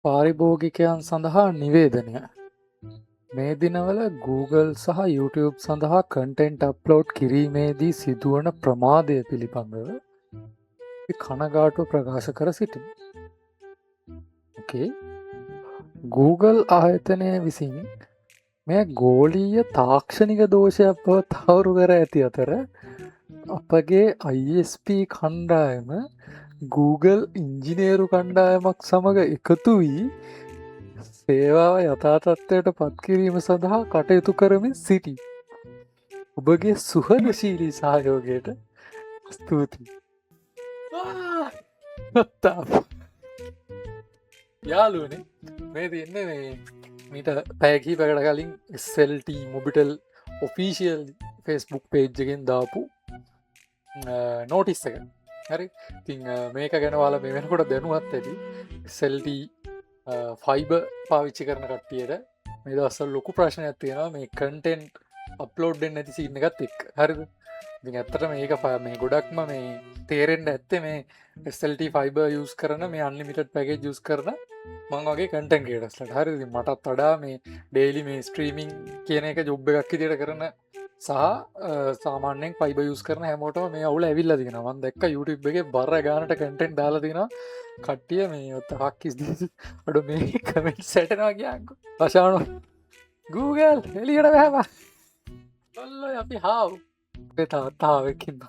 පාරිභෝගිකයන් සඳහා නිවේදනය. මේ දිනවල Google සහ YouTube සඳහා කන්ටෙන්ට් අප්ලෝඩ් කිරීමේදී සිදුවන ප්‍රමාදය පිළිබඳව අපි කනගාටුව ප්‍රකාශ කර සිටිමු. Google ආයතනය විසින් මේ ගෝලීය තාක්ෂණික දෝෂයක් බව තහවුරු කර ඇති අතර අපගේ ISP කණ්ඩායම Google ඉංජිනේරු කණ්ඩායමක් සමග එකතු වී සේවාව යථා තත්ත්වයට පත්කිරීම සඳහා කටයුතු කරමින් සිටි. ඔබගේ සුහදශීලී සහයෝගයට ස්තුතියි. යාළුවනේ මේ තියන්නේ මේ මීට පැයකී පැකට කලින් SLT මොබිටල් ඔෆිසිියල් ෆෙස්බුක් පේජ්ජගෙන් දාපු නෝටිස් එක හරි තිං මේක ගැනවාල මේ වෙනකොට දැනුවත් ඇති SLT ෆයිබ පාවිච්චි කරන කට්ටියට මේ දස්සල් ලොකු ප්‍රශ්නයක් තියෙනවා මේ කන්ටෙන්ට් අප්ලෝඩ්ඩෙන් නැති සින්න එකත් එක් හරිද ඉතින් ඇත්තට මේක මේ ගොඩක්ම මේ තේරෙන්ට ඇත්තේ මේ SLT ෆයිබ යස් කරන මේ අන්ලිමිටඩ් පැකේජ් යස් කරන මං වගේ කටන් ගේටස්ලට හරි මටත් වඩා මේ ඩේලි මේ ස්ට්‍රීමිං කියන එක ජොබ් එකක් ඉදිට කරන සහ සාමාන්‍යෙන් ෆයිබ යස් කරන හැමෝටම මේ අවුල ඇවිල්ල දින වන් දෙක්ක YouTube එක බර ගානට කටෙන්ට් දාලා තින කට්ටිය මේ ඔත්ත හක්කිස් අඩු මේ කමෙන්ට් සැටනවා කියංකු පශානු Google එලියට බෑවා ඔල්ල අපි හාව් තාවකින්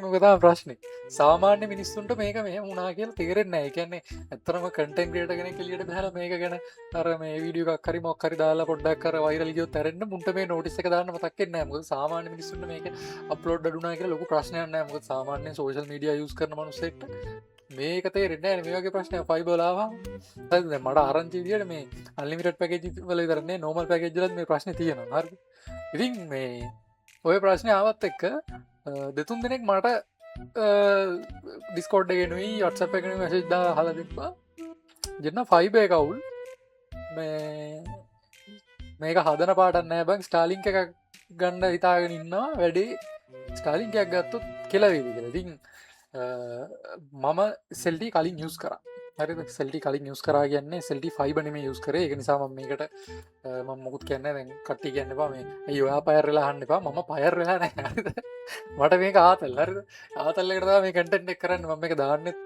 මොකතා ප්‍රශ්නය සාමාන්‍ය මිනිස්සුන්ට මේක මේ මුණනා කියල තේරෙන්න එකන්නේ ඇතරම කටන් ගේට ගෙන කෙලියට බැල මේක ගැන තර මේ විඩිය කරි මොක්කරි දාලා පොඩ්ඩක් කර වයිරලියෝ තරන්න මුට මේ නොටිස එක දාන්න තක්කෙන්න ම සාමාන්‍ය මිනිස්සුන්ට මේක අප්ලෝඩ් ඩුනා කියල ලොක ප්‍රශ්නයන්න ම සාමාන්‍ය සෝශල් මඩිය යස් කරන මනුසෙක්ට මේක තේරෙන්න මේගේ ප්‍රශ්නය ෆයිබලාවා මට ආරංචිදියට මේ අල්ලිමිට පැකජි වල දරන්නේ නොමල් පැකජලත් මේ ප්‍රශ්න තියෙනවා හරි ඉතින් මේ ඔය ප්‍රශ්නය ආවත් එක්ක දෙතුන් දෙනෙක් මට ඩිස්කෝඩ් ගෙනුයි අට්සප එකන මැසිදා හල දෙක්වා ජන්න ෆයිබ කවුල් මේක හදන පාටන්න බං ස්ටාලිංක එකක් ගණ්ඩ හිතාගෙන ඉන්නවා වැඩේ ස්ටාලිංකයක් ගත්තුත් කෙලවේදි කලතින් මම සෙල්ටි කලින් යස් කර හරි සෙල්ටි කලින් යස් කරා කියන්නේ සෙල්ටි ෆයිබනම යස් කර එක නිසාම මේකට මොකුත් කියන්න දැන් කට්ටි කියන්න පා මේ ඒවා පයරලා හන්න එපා මම පයරලා නෑ මට මේක ආතල් හරි ආතල්ලකට මේ කටෙන්ට් එක් කරන්න මම එක දාන්නෙත්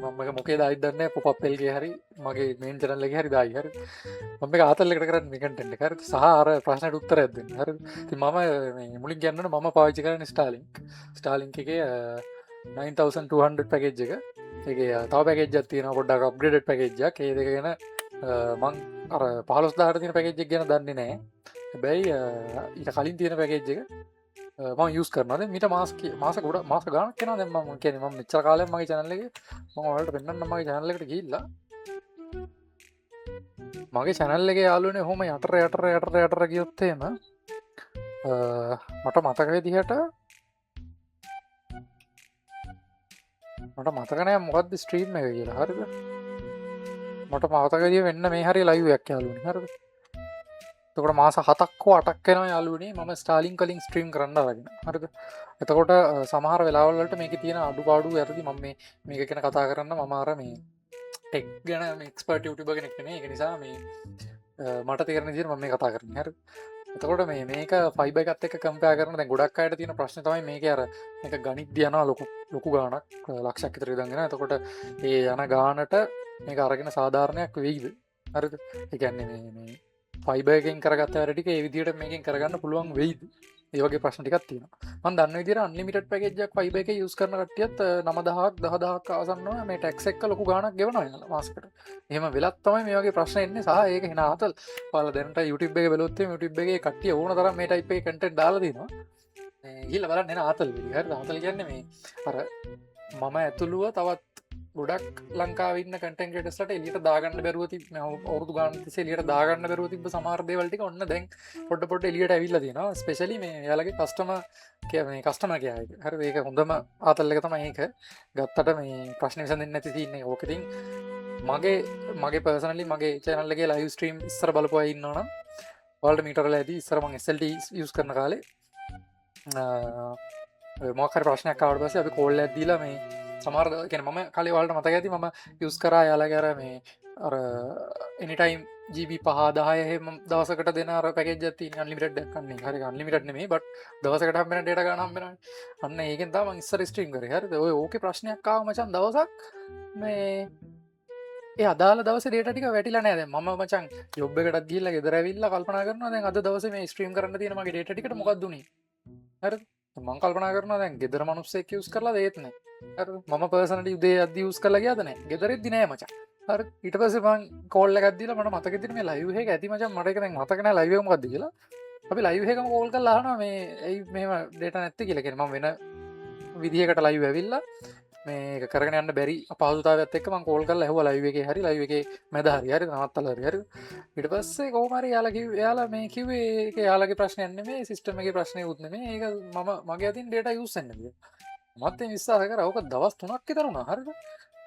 මම මොකේ දායි දන්න පොප්පෙල්ගේ හරි මගේ මේන් චැනල්ලගේ හරි දායි හරි මම ආතල්ලකට කරන්න මේ කටෙන්ට් කර සහර ප්‍රශ්නයට උත්තර ඇද හරි මම මුලින් කියන්න මම පාවිච්චි කරන ස්ටාලිංක එක 9200 පැකේජ් එක ඒ තව පැකේජ් තියන පොඩ්ඩක් අප්ග්‍රේඩ් පැකේජ්ජක් ඒ දෙකගෙන මං අර 15,000 තියන පැකේජ් එක ගැන දන්නේ නෑ හැබැයි ඊට කලින් තියෙන පැකේජ් එක මම යස් කරනද මිට මාස ගොඩ මාස ගානක් කෙන දෙම කියන ම මෙච්චර කාලය මගේ චැනල්ලගේ මම වලට පෙන්න්න මගේ චැනල්ලකට ගිල්ලා මගේ චැනල්ලගේ යාලුනේ හොම යට ගියොත්තේම මට මතකය දිහට මට මතකනය මොකක්ද ස්ට්‍රීම් එක කියලා හරිද මට මතකදිය වෙන්න මේ හරි ලයිවයක් යාලුවනි හරිද තකොට මාස 7ක්කෝ 8ක් වෙනවා යාළුවනේ මම ස්ටාලින් කලින් ස්ට්‍රීම් කරන්න අරගෙන හරිද එතකොට සමහර වෙලාවලට මේක තියෙන අඩුපාඩු වැරදි මම මේක ගැන කතා කරන්න මම අර මේ ටෙක් ගැන එක්ස්පර්ට් යුටියුබර් කෙනෙක් නේ ඒක නිසා මේ මට තේරෙන විදිහට මම මේ කතා කරන්නේ හරිද එතකොට මේක ෆයිබ එකත් එක්ක කම්පෙයාර් කරන දැන් ගොඩක් අයට තියෙන ප්‍රශ්නේ තමයි මේක අර මේක ගණිතය යනවා ලොකු ගාණක් ලක්ෂයක් විතර ඉඳන් එනවා එතකොට ඒ යන ගාණට මේක අරගෙන සාධාරණයක් වෙයිද හරිද ඒ කියන්නේ මේ ෆයිබර්ගෙන් කරගත්ත වැඩටික ඒ විදිහට මේකෙන් කරගන්න පුළුවන් වෙයිද ඒ වගේ ප්‍රශ්න ටිකක් තියෙනවා මම දන්න විදිහට අන්ලිමිටඩ් පැකේජ් එකක් ෆයිබර් එකේ යූස් කරන කට්ටියත් 9000ක් 10000ක් ආසන්නවා මේ ටැක්ස් එක ලොකු ගාණක් ගෙවනවා යාලා මාසෙකට එහෙම වෙලත් තමයි මේ වගේ ප්‍රශ්න එන්නේ සහ ඒක හිනා ආතල් ඔයාලා දැනට YouTube එකේ බලුවොත් YouTube එකේ කට්ටිය ඕන තරම් මේ ටයිප් එකේ කන්ටෙන්ට් දාලා දෙනවා ගිහලා බලන්න එන ආතල් විදිහ හරිද ආතල් කියන්නේ මේ අර මම ඇතුළුව තවත් ගොඩක් ලංකාවන්න කටන්ටස්ට එලියට දාගන්න බැරුවති අවුදු ගන්තිස එලියට දාගන්න බැරුව තිබ සමාර්දයවලටි ඔන්න දැන් පොඩ පොට එලියට ඇවිල්ල දින ස්පෙශලි මේ යාලගේ කස්ටම කියනේ කස්ටම කියය හර ඒක හොඳම ආතල්ලක තම ඒක ගත්තට මේ ප්‍රශ්න විසඳන්න නැති තින්නේ ඕකතින් මගේ පර්සනලි මගේ චැනල්ලගේ ලයිව ස්ට්‍රීම් ඉස්සර බලපුවා ඉන්නවනම් වල්ට මීටරල ඇති ඉස්සරමං SLT යස් කරන කාලේ මොකර ප්‍රශ්නයක් කාවට පස්සේ අපි කෝල් ඇදදිලා මේ සමාර්ග කියන මම කලේ වලට මතක ඇති මම යස් කරා යාලා කර මේ අර එනිටයිම් ජීබි පහදාය එහෙම දවසකට දෙන අර පැකේජ් ඇති අන්ලිමිටඩ් කන්නේ හරි අන්ලිමිටඩ් නෙමෙයි බට් දවසකට හම්බෙන ඩේටා ගන්න හම්බෙනවා. අන්න ඒකෙන් තමයි මම ඉස්සර ස්ට්‍රීම් කරේ. හරිද? ඔය ඕකේ ප්‍රශ්නයක් ආව මචං දවසක් මේ ඒ අදාළ දවසේ ඩේටා ටික වැටිලා නැහැ. දැන් මම මචං ජොබ් එකටත් ගිහිල්ලා ගෙදර ඇවිල්ලා කල්පනා කරනවා දැන් අද දවසේ මේ ස්ට්‍රීම් කරන්න තියෙන මගේ ඩේටා ටිකට මොකක්ද උනේ? හරිද? මම කල්පනා කරනවා දැන් ගෙදර මිනිස්සෙක් යූස් කරලා ඒත් නැහැ. හරිද? මම පර්සනලි උදේ අද්දි යූස් කරලා ගියාද නැහැ. ගෙදරෙද්දි නැහැ මචං. හරි ඊට පස්සේ මම කෝල් එකක් දීලා මට මතක හිටින් මේ ලයිව් එක ඇති මචං මට ඒක දැන් මතක නැහැ ලයිව් එක මොකද්ද කියලා. අපි ලයිව් එකම කෝල් කරලා අහනවා මේ ඇයි මෙහෙම ඩේටා නැත්තේ කියලා. කියන්නේ මම වෙන විදිහකට ලයිව් ඇවිල්ලා මේ කරගෙන යන්න බැරි අපහසුතාවයත් එක්ක මම කෝල් කරලා ඇහුවා ලයිව් එකේ හරි ලයිව් එකේ මැද හරි හරි නවත්තලා හරි හරි ඊට පස්සේ කොහොම හරි යාලා මේ කිව්වේ ඒක යාලගේ ප්‍රශ්නයක් නෙමෙයි සිස්ටම් එකේ ප්‍රශ්නයක්වත් නෙමෙයි ඒක මගේ අතින් ඩේටා යූස් වෙන්න බෑ මත් ඒ විශ්වාස කරා ඕක දවස් 3ක් විතර වුණා හරිද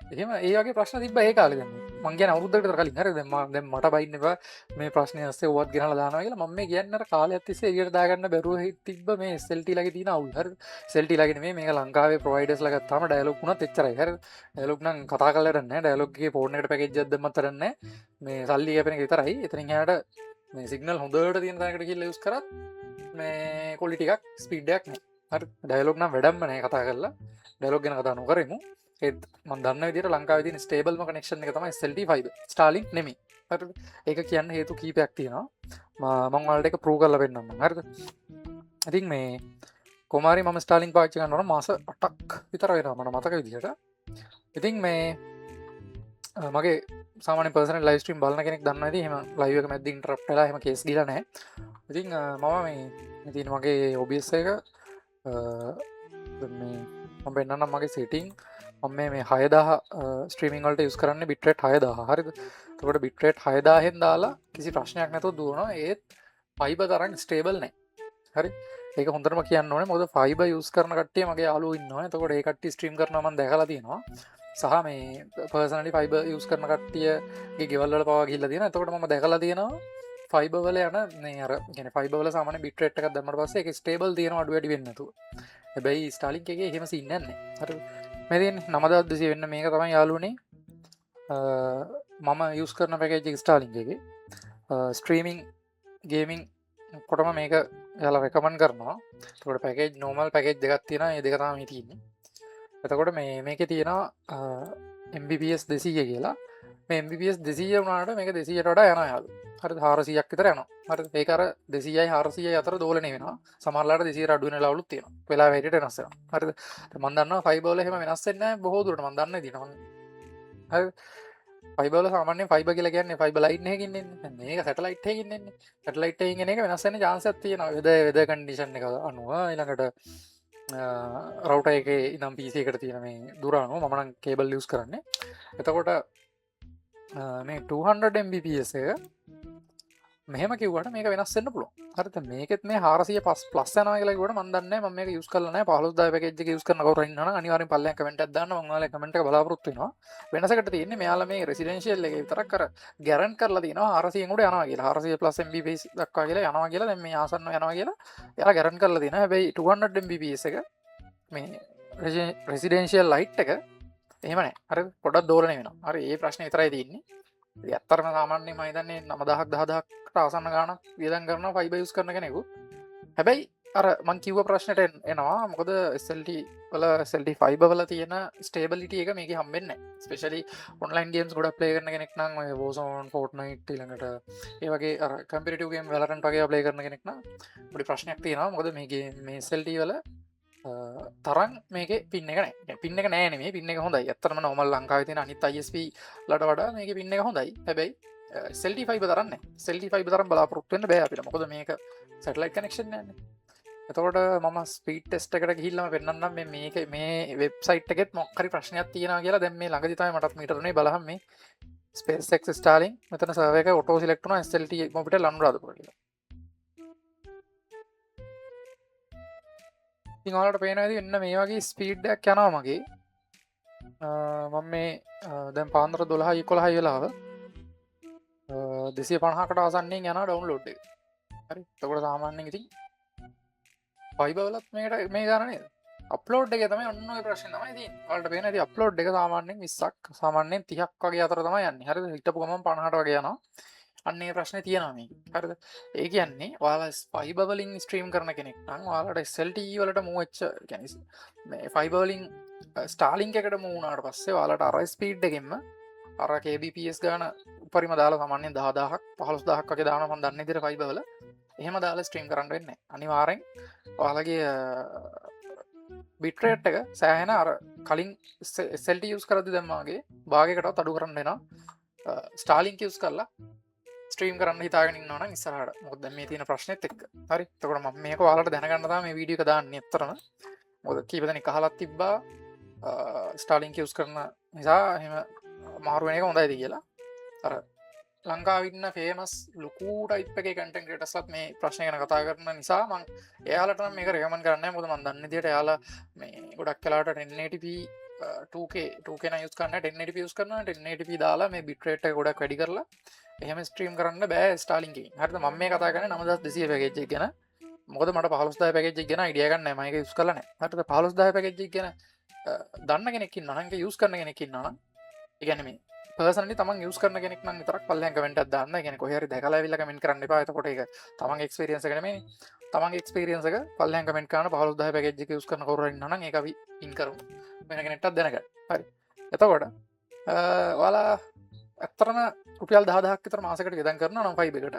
එහෙම ඒ වගේ ප්‍රශ්න තිබ්බා ඒ කාලේ දැන් මං කියන්නේ අවුරුද්දකට විතර කලින් හරිද දැන් මට බයින්න එපා මේ ප්‍රශ්නේ ඇස්සේ ඕවත් ගෙනලා දානවා කියලා මම මේ කියන්නේ අර කාලයක් තිස්සේ එළියට දාගන්න බැරුව තිබ්බ මේ SLT ලගේ තියෙන අවුල් හරිද SLT ලගේ නෙමෙයි මේක ලංකාවේ ප්‍රොවයිඩර්ස් ලා ගත්තාම ඩයලොග් උනත් එච්චරයි හරිද ඩයලොග් නම් කතා කරලා වැඩක් නැහැ ඩයලොග් එකේ ෆෝන් එකට පැකේජ් එකක් දැම්මත් වැඩක් නැහැ මේ සල්ලි කැපෙන එක විතරයි එතනින් එහාට මේ සිග්නල් හොඳට තියෙන තැනකට ගිහිල්ලා යූස් කරත් මේ ක්වොලිටි එකක් ස්පීඩ් එකක් නැහැ හරි ඩයලොග් නම් වැඩක්ම නැහැ කතා කරලා ඩයලොග් ගැන කතා නොකරමු ඒත් මම දන්න විදිහට ලංකාවේ තියෙන ස්ටේබල්ම කනෙක්ෂන් එක තමයි SLT fiber Starlink නෙමෙයි හරිද ඒක කියන්න හේතු කීපයක් තියෙනවා මම ඔයාලට ඒක ප්‍රූව් කරලා පෙන්නන්නම් හරිද ඉතින් මේ කොමාරි මම Starlink පාවිච්චි කරනවා මාස 8ක් විතර වෙනවා මට මතක විදිහට ඉතින් මේ මගේ සාමාන්‍ය පර්සනල් ලයිව් ස්ට්‍රීම් බලන කෙනෙක් දන්නවා ඉතින් එහෙම ලයිව් එක මැද්දේ ඉන්ටරප්ට් වෙලා එහෙම කේස් ගිහලා නැහැ ඉතින් මම මේ තියෙන මගේ OBS එක මේ මම පෙන්නන්නම් මගේ සෙටින් මම මේ 6000 ස්ට්‍රීමින් වලට යූස් කරන්නේ බිට්රේට් 6000 හරිද එතකොට බිට්රේට් 6000න් දාලා කිසි ප්‍රශ්නයක් නැතුව දුවනවා ඒත් ෆයිබර් තරම් ස්ටේබල් නැහැ හරි ඒක හොඳටම කියන්න ඕනේ මොකද ෆයිබර් යූස් කරන කට්ටිය මගේ යාළුවෝ ඉන්නවා එතකොට ඒ කට්ටිය ස්ට්‍රීම් කරනවා මම දැකලා තියෙනවා සහ මේ පර්සනලි ෆයිබර් යූස් කරන කට්ටියගේ ගෙවල් වල පවා ගිහිල්ලා තියෙනවා එතකොට මම දැකලා තියෙනවා ෆයිබර් වල යන මේ අර කියන්නේ ෆයිබර් වල සාමාන්‍ය බිට්රේට් එකක් දැම්මට පස්සේ ඒක ස්ටේබල් තියෙනවා අඩු වැඩි වෙන්නේ නැතුව හැබැයි Starlink එකේ එහෙම සීන් නැහැ හරිද මේ තියෙන්නේ 9200 වෙන්න මේක තමයි යාළුවනේ මම යූස් කරන පැකේජ් එක Starlink එකේ ස්ට්‍රීමින් ගේමින් කොටම මේක යාලා රෙකමන්ඩ් කරනවා එතකොට පැකේජ් නෝමල් පැකේජ් දෙකක් තියෙනවා මේ දෙක තමයි තියෙන්නේ එතකොට මේකේ තියෙනවා Mbps 200 කියලා මේ Mbps 200 වුණාට මේක 200ට වඩා යනවා යාළු හරිද 400ක් විතර යනවා හරිද ඒක අර 200යි 400යි අතර දෝලණය වෙනවා සමහරලාට 200ට අඩු වෙන වෙලාවලුත් තියෙනවා වෙලාව හැටියට වෙනස් වෙනවා හරිද මම දන්නවා ෆයිබර් වල එහෙම වෙනස් වෙන්නේ නැහැ බොහෝ දුරට මම දන්නේ දිනවා හරිද ෆයිබර් වල සාමාන්‍යයෙන් ෆයිබර් කියලා කියන්නේ ෆයිබර් ලයින් එකකින් එන්නේ මේක සැටලයිට් එකකින් එන්නේ සැටලයිට් එකකින් එන එක වෙනස් වෙන්න chance එකක් තියෙනවා වෙදර් කන්ඩිෂන් එක අනුව ඊළඟට රවුටර් එකේ ඉඳන් PC එකට තියෙන මේ දුර අනුව මම නම් කේබල් යූස් කරන්නේ එතකොට මේ 200 Mbps එක මෙහෙම කිව්වට මේක වෙනස් වෙන්න පුළුවන්. හරිද? මේකෙත් මේ 400 ප්ලස් යනවා කියලා කිව්වට මම දන්නේ නැහැ මම මේක යූස් කරලා නැහැ 15000 පැකේජ් එක යූස් කරන කවුරු ඉන්නවා නම් අනිවාර්යෙන් පල්ලෙන් කමෙන්ට් එකක් දාන්න මම ඔයාලගේ කමෙන්ට් එක බලාපොරොත්තු වෙනවා. වෙනසකට තියෙන්නේ මෙයාලා මේ රෙසිඩෙන්ෂියල් එකේ විතරක් අර ගැරන්ට් කරලා තියෙනවා 400න් උඩ යනවා කියලා. 400 ප්ලස් Mbps දක්වා කියලා යනවා කියලා දැන් මේ ආසන්නව යනවා කියලා එයාලා ගැරන්ට් කරලා තියෙනවා. හැබැයි 200 Mbps එක මේ රෙසිඩෙන්ෂියල් ලයිට් එක එහෙම නැහැ. හරිද? පොඩ්ඩක් දෝලණය වෙනවා. හරි ඒ ප්‍රශ්නේ විතරයි තියෙන්නේ. ඇත්තරම සාමාන්‍යයෙන් මම හිතන්නේ 9000ක් 10000කට ආසන්න ගාණක් වියදම් කරනවා ෆයිබර් යූස් කරන කෙනෙකු. හැබැයි අර මං කිව්ව ප්‍රශ්නෙට එනවා මොකද SLT වල SLT ෆයිබර් වල තියෙන ස්ටේබිලිටි එක මේකේ හම්බෙන්නේ නැහැ. ස්පෙෂලි ඔන්ලයින් ගේම්ස් ගොඩක් ප්ලේ කරන කෙනෙක් නම් ඔය Warzone, Fortnite ඊළඟට ඒ වගේ අර කම්පිටිටිව් ගේම් Valorant වගේ ප්ලේ කරන කෙනෙක් නම් පොඩි ප්‍රශ්නයක් තියෙනවා. මොකද මේ SLT වල තරම් මේකේ පින් එක නැහැ. පින් එක නැහැ නෙමෙයි පින් එක හොඳයි. ඇත්තටම normal ලංකාවේ තියෙන අනිත් ISP ලට වඩා මේකේ පින් එක හොඳයි. හැබැයි SLT fiber තරම් නැහැ. SLT fiber තරම් බලාපොරොත්තු වෙන්න බෑ අපිට. මොකද මේක satellite connection නෑනේ. එතකොට මම ස්පීඩ් ටෙස්ට් එකට ගිහිල්ලාම පෙන්නන්නම් මේ වෙබ්සයිට් එකෙත් මොකක් හරි ප්‍රශ්නයක් තියෙනවා කියලා. දැන් මේ ළඟදි තමයි මටත් මීටර උනේ බලහන් මේ SpaceX Starlink මෙතන සර්වර් එක ඔටෝ සිලෙක්ට් වුණා SLT මොබිට ලනුරාදපුර කියලා. ඉතින් ඔයාලට පේනවා ඉතින් එන්න මේ වගේ ස්පීඩ් එකක් යනවා මගේ. මම මේ දැන් පාන්දර 12යි 11යි වෙලාව 250කට ආසන්නයෙන් යනවා ඩවුන්ලෝඩ් එක. හරි. එතකොට සාමාන්‍යයෙන් ඉතින් ෆයිබර් වලත් මේ ගාන නේද? අප්ලෝඩ් එක තමයි ඔන්න ඔය ප්‍රශ්නේ තමයි තියෙන්නේ. ඔයාලට පේන ඉතින් අප්ලෝඩ් එක සාමාන්‍යයෙන් 20ක් සාමාන්‍යයෙන් 30ක් වගේ අතර තමයි යන්නේ. හරිද? හිටපු ගමන් 50ට වගේ යනවා. අන්න ඒ ප්‍රශ්නේ තියෙනවා මේක. හරිද? ඒ කියන්නේ ඔයාලා ෆයිබර් වලින් ස්ට්‍රීම් කරන කෙනෙක් නම් ඔයාලට SLTE වලට move වෙච්ච කියන්නේ මේ ෆයිබර් වලින් Starlink එකට move වුණාට පස්සේ ඔයාලට අර ස්පීඩ් එකෙන්ම අර kbps ගාන උපරිම දාලා සාමාන්‍යයෙන් 10000ක් 15000ක් වගේ දානවා මම දන්නේ විදිහට ෆයිබර් වල. එහෙම දාලා ස්ට්‍රීම් කරන්න වෙන්නේ නැහැ. අනිවාර්යෙන් ඔයාලගේ බිට්‍රේට් එක සෑහෙන අර කලින් SLT යූස් කරද්දි දැම්මාගේ භාගයකටවත් අඩු කරන්න වෙනවා. Starlink යූස් කරලා ස්ට්‍රීම් කරන්න හිතාගෙන ඉන්නවා නම් ඉස්සරහට. මොකද දැන් මේ තියෙන ප්‍රශ්නෙත් එක්ක. හරි. එතකොට මම මේක ඔයාලට දැනගන්න තමයි මේ වීඩියෝ එක දාන්නේ අත්‍තරම. මොකද කීප දෙනෙක් අහලත් තිබ්බා Starlink යූස් කරන නිසා එහෙම මාරු වෙන එක හොඳයිද කියලා. අර ලංකාවේ ඉන්න ෆේමස් ලොකු ටයිප් එකේ කන්ටෙන්ට් ක්‍රියේටර්ස්ලාත් මේ ප්‍රශ්නේ ගැන කතා කරන නිසා මම එයාලට නම් මේක රෙකමන්ඩ් කරන්නේ නැහැ. මොකද මම දන්න විදිහට එයාලා මේ ගොඩක් වෙලාවට 1080p 2K නම් යූස් කරන්නේ 1080p යූස් කරනවා. 1080p දාලා මේ බිට් රේට් එක ගොඩක් වැඩි කරලා එහෙම ස්ට්‍රීම් කරන්න බෑ Starlink එකෙන්. හරිද? මම මේ කතා කරන්නේ 9200 පැකේජ් එක ගැන. මොකද මට 15000 පැකේජ් එක ගැන අයිඩියා ගන්න නැහැ. මම ඒක යූස් කරලා නැහැ. හරිද? 15000 පැකේජ් එක ගැන දන්න කෙනෙක් ඉන්නවා නම් ඒක යූස් කරන කෙනෙක් ඉන්නවා නම් ඒ කියන්නේ මේ පර්සනලි තමන් යූස් කරන කෙනෙක් නම් විතරක් පල්ලෙන් කමෙන්ට් එකක් දාන්න. ඒ කියන්නේ කොහේ හරි දැකලා ඇවිල්ලා කමෙන්ට් කරන්න එපා. එතකොට ඒක තමන්ගේ එක්ස්පීරියන්ස් එක නෙමෙයි. තමන්ගේ එක්ස්පීරියන්ස් එක පල්ලෙන් කමෙන්ට් කරන 15000 පැකේජ් එක යූස් කරන කවුරු හරි ඉන්නවා නම් ඒක අපි පින් කරමු. වෙන කෙනෙක්ටත් දැනගන්න. හරි. එතකොට ඔයාලා ඇත්තටම රුපියල් 10000ක් විතර මාසෙකට වියදම් කරනවා නම් ෆයිබර් එකට.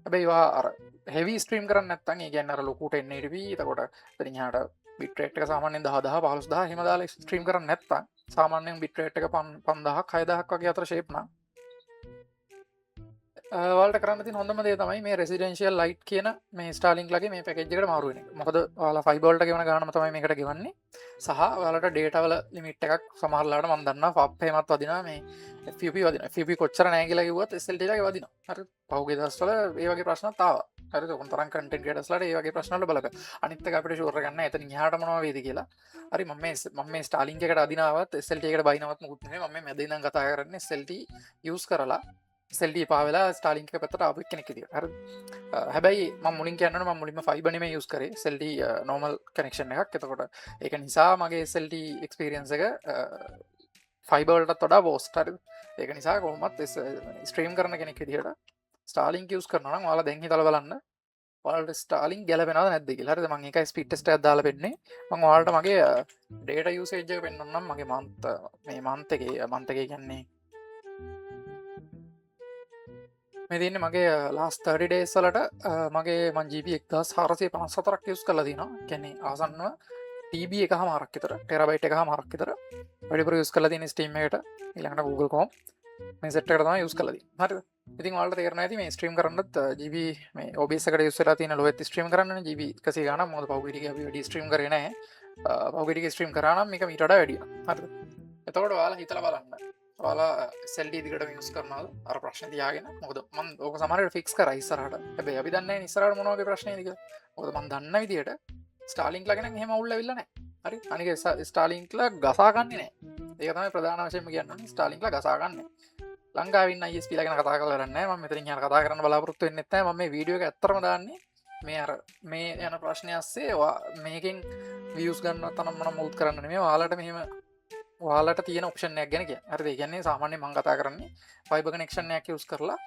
හැබැයි ඔයා අර හෙවි ස්ට්‍රීම් කරන්නේ නැත්නම් ඒ කියන්නේ අර ලොකු 1080p එතකොට එතනින් එහාට බිට් රේට් එක සාමාන්‍යයෙන් 10000 15000 එහෙම දාලා ස්ට්‍රීම් කරන්නේ නැත්නම් සාමාන්‍යයෙන් බිට් රේට් එක 5000ක් 6000ක් වගේ අතර ෂේප් නම් ඔයාලට කරන්න තියෙන හොඳම දේ තමයි මේ රෙසිඩෙන්ෂියල් ලයිට් කියන මේ Starlink ලගේ මේ පැකේජ් එකට මාරු වෙන එක. මොකද ඔයාලා ෆයිබර් වලට ගෙවන ගානම තමයි මේකට ගෙවන්නේ. සහ ඔයාලට ඩේටා වල ලිමිට් එකක් සමහරලාට මම දන්නවා FAP එහෙමත් වදිනවා මේ FUP වදිනවා. FUP කොච්චර නැහැ කියලා කිව්වත් SLT එකේ වදිනවා. හරිද? පහුගිය දවස්වල මේ වගේ ප්‍රශ්නත් ආවා. හරිද? උන් තරම් කන්ටෙන්ට් ක්‍රියේටර්ස්ලාට මේ වගේ ප්‍රශ්න වල බලක. අනිත් එක අපිට ෂුවර් එකක් නැහැ. එතනින් එහාට මොනවා වේද කියලා. හරි මම මේ Starlink එකට අදිනවත් SLT එකට බයිනවත් මොකුත් නෙමෙයි. මම මේ මැද ඉඳන් කතා කරන්නේ SLT යූස් කරලා SLT පාවෙලා Starlink එක පැත්තට ආපු කෙනෙක් විදියට. හරිද? හැබැයි මම මුලින් කියන්නවනේ මම මුලින්ම ෆයිබර් නෙමෙයි යූස් කරේ SLT normal connection එකක්. එතකොට ඒක නිසා මගේ SLT experience එක ෆයිබර් වලටත් වඩා worst. හරිද? ඒක නිසා කොහොමත් ස්ට්‍රීම් කරන කෙනෙක් විදියට Starlink යූස් කරනවා නම් ඔයාලා දැන් හිතලා බලන්න ඔයාලට Starlink ගැලපෙනවද නැද්ද කියලා. හරිද? මම ඒකයි ස්පීඩ් ටෙස්ට් එකක් දාලා පෙන්නන්නේ. මම ඔයාලට මගේ data usage එක පෙන්නන්නම් මගේ month එකේ කියන්නේ මේ තියන්නේ මගේ ලාස් 30 days වලට මගේ මං GB 1454ක් යූස් කරලා තියෙනවා. කියන්නේ ආසන්නව TB එකමාරක් විතර ටෙරබයිට් එකමාරක් විතර වැඩිපුර යූස් කරලා තියෙන Steam එකට ඊළඟට Google Chrome මේ සෙට් එකට තමයි යූස් කරලා තියෙන්නේ. හරිද? ඉතින් ඔයාලට තේරෙනවා ඇති මේ ස්ට්‍රීම් කරන්නත් GB මේ OBS එකට යූස් වෙලා තියෙන ලොවෙත් ස්ට්‍රීම් කරන්නනේ GB 100 ගානක්. මොකද පහුගිය ටික අපි වැඩි ස්ට්‍රීම් කරේ නැහැ. පහුගිය ටික ස්ට්‍රීම් කරා නම් මේක මීට වඩා වැඩි වෙනවා. හරිද? එතකොට ඔයාලා හිතලා බලන්න. ඔයාලා SLT දිගට යූස් කරනවද? අර ප්‍රශ්නේ තියාගෙන. මොකද මම ඕක සමහරවිට ෆික්ස් කරා ඉස්සරහට. හැබැයි අපි දන්නේ නැහැ ඉස්සරහට මොන වගේ ප්‍රශ්නේද කියලා. මොකද මම දන්න විදියට Starlink ලා ගැන එහෙම අවුල් ඇවිල්ලා නැහැ. හරි? අනික Starlink ලා ගසා ගන්නේ නැහැ. ඒක තමයි ප්‍රධාන වශයෙන්ම කියන්නේ. Starlink ලා ගසා ගන්නෑ. ලංකාවේ ඉන්න ISP ලා ගැන කතා කරලා වැඩක් නැහැ. මම මෙතනින් යන කතා කරන්න බලාපොරොත්තු වෙන්නේ නැහැ. මම මේ වීඩියෝ එක ඇත්තටම දාන්නේ මේ යන ප්‍රශ්නේ ASCII මේකෙන් views ගන්නවත් තරම් මම මුත් කරන්න නෙමෙයි. ඔයාලට තියෙන ඔප්ෂන් එකක් ගැන කියන්නේ. හරිද? ඒ කියන්නේ සාමාන්‍යයෙන් මම කතා කරන්නේ fiber connection එකක් use කරලා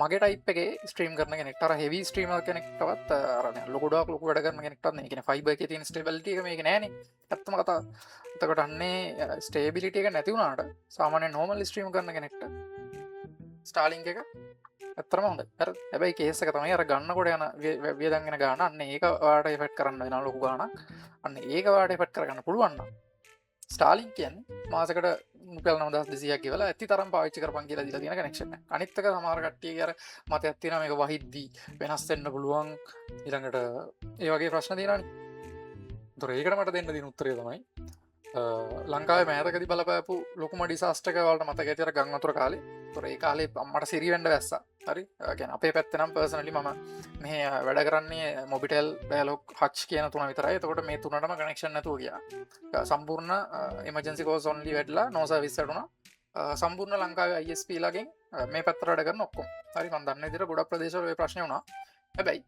මගේ type එකේ stream කරන කෙනෙක්ට අර heavy streamer කෙනෙක්ටවත් අර ලොකු වැඩ කරන කෙනෙක්ටවත් නෙවෙයි. කියන්නේ fiber එකේ තියෙන stability එක මේක නෑනේ. ඇත්තම කතාව. එතකොට අන්නේ stability එක නැති වුණාට සාමාන්‍ය normal stream කරන කෙනෙක්ට Starlink එක ඇත්තටම හොඳයි. හරිද? හැබැයි කේස් එක තමයි අර ගන්නකොට යන වියදම් වෙන ගාන අන්න ඒක ඔයාලට එෆෙක්ට් කරන්න වෙනවා ලොකු ගානක්. අන්න ඒක ඔයාලට එෆෙක්ට් කරගන්න පුළුවන් නම් Starlink කියන්නේ මාසෙකට රුපියල් 9200ක් ගෙවලා ඇති තරම් පාවිච්චි කරපන් කියලා දීලා තියෙන කනෙක්ෂන් එක. අනිත් එක සමහර කට්ටියගේ අර මතයක් තියෙනවා මේක වහිද්දී වෙනස් වෙන්න පුළුවන් ඊළඟට ඒ වගේ ප්‍රශ්න තියෙනවානේ. ඒතර ඒකට මට දෙන්න තියෙන උත්තරය තමයි ලංකාවේ මෑතකදී බලපෑපු ලොකුම ඩිසාස්ටර් එක වලට මතක ඇති අර ගම් වතුර කාලේ. ඒතර ඒ කාලේ අම්මට සිරි වෙන්න වැස්සා. හරි? කියන්නේ අපේ පැත්තේ නම් පර්සනලි මම මෙහෙ වැඩ කරන්නේ මොබිටෙල් ඩයලොග් හච් කියන තුන විතරයි. එතකොට මේ තුනටම කනෙක්ෂන් නැතුව ගියා. සම්පූර්ණ එමර්ජන්සි කෝල්ස් ඔන්ලි වැඩලා නෝ සර්විස් වුණා. සම්පූර්ණ ලංකාවේ ISP ලගෙන් මේ පැත්තට වැඩ කරන ඔක්කොම. හරි මම දන්න විදිහට ගොඩක් ප්‍රදේශවල මේ ප්‍රශ්නේ වුණා. හැබැයි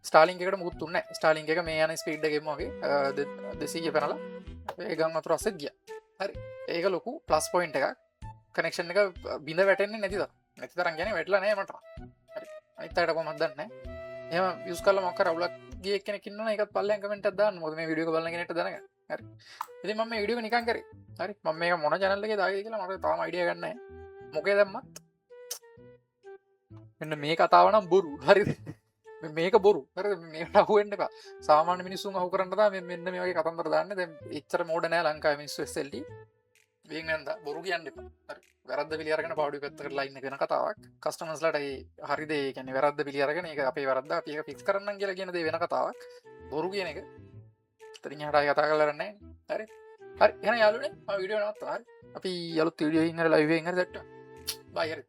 ස්ටාලින් එකට මුකුත් දුන්නේ නැහැ. ස්ටාලින් එක මේ යන ස්පීඩ් එකෙම වගේ 200 පැනලා ඒ ගම් වතුර අස්සෙත් ගියා. හරි. ඒක ලොකු ප්ලස් පොයින්ට් එකක්. කනෙක්ෂන් එක බිඳ වැටෙන්නේ නැතිද? නැති තරම් කියන්නේ වැටලා නැහැ මට. හරි. අනිත් අයට කොහොමද දන්නේ නැහැ. එහෙම යූස් කරලා මොකක් කර අවුලක් ගිය කෙනෙක් ඉන්නවනේ ඒකත් පල්ලෙන් කමෙන්ට් එකක් දාන්න. මොකද මේ වීඩියෝ එක බලන කෙනෙක්ට දැනගන්න. හරි. ඉතින් මම මේ වීඩියෝ එක නිකන් කරේ. හරි. මම මේක මොන channel එකේ දාගේද කියලා මට තාම අයිඩියා ගන්න නැහැ. මොකේ දැම්මත් මෙන්න මේ කතාව නම් බොරු. හරිද? මේක බොරු. හරිද? මේකට අහු වෙන්න එපා. සාමාන්‍ය මිනිස්සුන් අහු කරන්න තමයි මෙන්න මේ වගේ කතන්දර දාන්නේ. දැන් එච්චර මෝඩ නෑ ලංකාවේ මිනිස්සු SLT. වෙන් වෙනදා බොරු කියන්න එපා. හරි. වැරද්ද පිළි අරගෙන පාඩුවේ පැත්තකට ලයින් එක වෙන කතාවක්. කස්ටමර්ස්ලාට ඒ හරිද ඒ කියන්නේ වැරද්ද පිළි අරගෙන ඒක අපේ වැරද්ද අපි ඒක ෆික්ස් කරන්නම් කියලා කියන දේ වෙන කතාවක්. බොරු කියන එක. ඉතින් එහාට ආයෙ කතා කරලා නැහැ. හරි. හරි. එහෙනම් යාළුවනේ මම වීඩියෝ නවත්තා. හරි. අපි අලුත් වීඩියෝ එකකින් හරි ලයිව් එකකින් හරි දැක්ටා. බයි හරි.